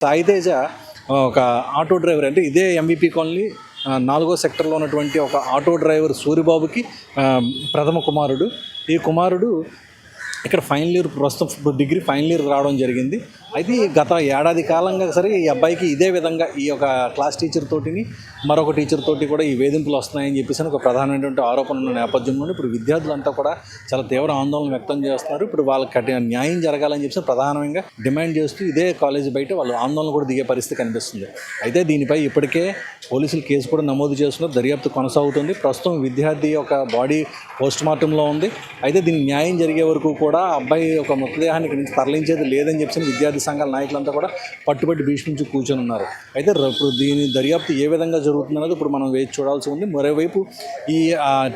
సాయితేజ ఒక auto driver, అంటే ఇదే ఎంవిపి కాలనీ 4వ సెక్టర్లో ఉన్నటువంటి ఒక ఆటో డ్రైవర్ సూరిబాబుకి ప్రథమ కుమారుడు. ఈ కుమారుడు ఇక్కడ ఫైనల్ ఇయర్, ప్రస్తుతం డిగ్రీ ఫైనల్ ఇయర్ రావడం జరిగింది. అయితే గత ఏడాది కాలంగా సరే ఈ అబ్బాయికి ఇదే విధంగా ఈ యొక్క క్లాస్ టీచర్ తోటిని మరొక టీచర్ తోటి కూడా ఈ వేధింపులు వస్తున్నాయని చెప్పేసి ఒక ప్రధానమైనటువంటి ఆరోపణ ఉన్న నేపథ్యంలో ఇప్పుడు విద్యార్థులంతా కూడా చాలా తీవ్ర ఆందోళన వ్యక్తం చేస్తున్నారు. ఇప్పుడు వాళ్ళకి న్యాయం జరగాలని చెప్పేసి ప్రధానంగా డిమాండ్ చేస్తూ ఇదే కాలేజీ బయట వాళ్ళు ఆందోళన కూడా దిగే పరిస్థితి కనిపిస్తుంది. అయితే దీనిపై ఇప్పటికే పోలీసులు కేసు కూడా నమోదు చేస్తున్నారు, దర్యాప్తు కొనసాగుతుంది. ప్రస్తుతం విద్యార్థి యొక్క బాడీ పోస్ట్ మార్టంలో ఉంది. అయితే దీనికి న్యాయం జరిగే వరకు కూడా అబ్బాయి ఒక మృతదేహాన్ని ఇక్కడి నుంచి తరలించేది లేదని చెప్పి విద్యార్థి సంఘాల నాయకులంతా కూడా పట్టుబట్టి భీష్మించి కూర్చొని ఉన్నారు. అయితే ఇప్పుడు దీని దర్యాప్తు ఏ విధంగా జరుగుతుందన్నది ఇప్పుడు మనం వేచి చూడాల్సి ఉంది. మరోవైపు ఈ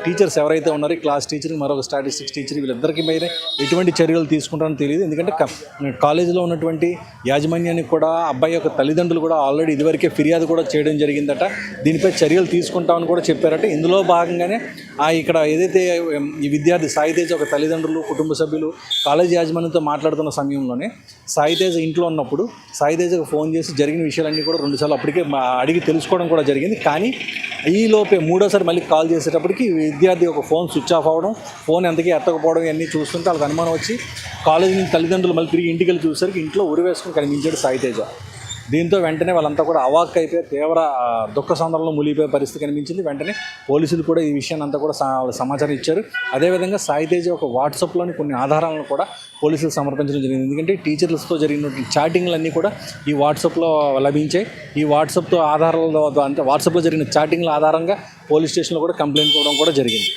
టీచర్స్ ఎవరైతే ఉన్నారో, క్లాస్ టీచర్, మరొక స్టాటిస్టిక్స్ టీచర్, వీళ్ళిద్దరికి మీద ఎటువంటి చర్యలు తీసుకుంటారని తెలియదు. ఎందుకంటే కాలేజీలో ఉన్నటువంటి యాజమాన్యానికి కూడా అబ్బాయి యొక్క తల్లిదండ్రులు కూడా ఆల్రెడీ ఇదివరకే ఫిర్యాదు కూడా చేయడం జరిగిందట. దీనిపై చర్యలు తీసుకుంటామని కూడా చెప్పారట. ఇందులో భాగంగానే ఇక్కడ ఏదైతే ఈ విద్యార్థి సాయితేజ ఒక తల్లిదండ్రులు, కుటుంబ సభ్యులు కాలేజీ యాజమాన్యంతో మాట్లాడుతున్న సమయంలోనే సాయితేజ ఇంట్లో ఉన్నప్పుడు సాయితేజకు ఫోన్ చేసి జరిగిన విషయాలన్నీ కూడా 2 సార్లు అప్పటికే అడిగి తెలుసుకోవడం కూడా జరిగింది. కానీ ఈలోపే 3వసారి మళ్ళీ కాల్ చేసేటప్పటికి విద్యార్థి ఒక ఫోన్ స్విచ్ ఆఫ్ అవ్వడం, ఫోన్ ఎంతకీ ఎత్తకపోవడం ఇవన్నీ చూస్తుంటే వాళ్ళకి అనుమానం వచ్చి కాలేజీ నుంచి తల్లిదండ్రులు మళ్ళీ తిరిగి ఇంటికి వెళ్ళి చూసేసరికి ఇంట్లో ఉరివేసుకుని కనిపించాడు సాయితేజ. దీంతో వెంటనే వాళ్ళంతా కూడా అవాక్ అయిపోయి తీవ్ర దుఃఖ సందర్భంలో మునిగిపోయే పరిస్థితి కనిపించింది. వెంటనే పోలీసులు కూడా ఈ విషయాన్ని అంతా కూడా సమాచారం ఇచ్చారు. అదేవిధంగా సాయితేజ ఒక వాట్సాప్లోని కొన్ని ఆధారాలను కూడా పోలీసులు సమర్పించడం జరిగింది. ఎందుకంటే టీచర్లతో జరిగినటువంటి చాటింగ్లన్నీ కూడా ఈ వాట్సాప్లో లభించాయి. ఈ వాట్సాప్తో ఆధారాలతో, అంటే వాట్సాప్లో జరిగిన చాటింగ్ల ఆధారంగా పోలీస్ స్టేషన్లో కూడా కంప్లైంట్ ఇవ్వడం కూడా జరిగింది.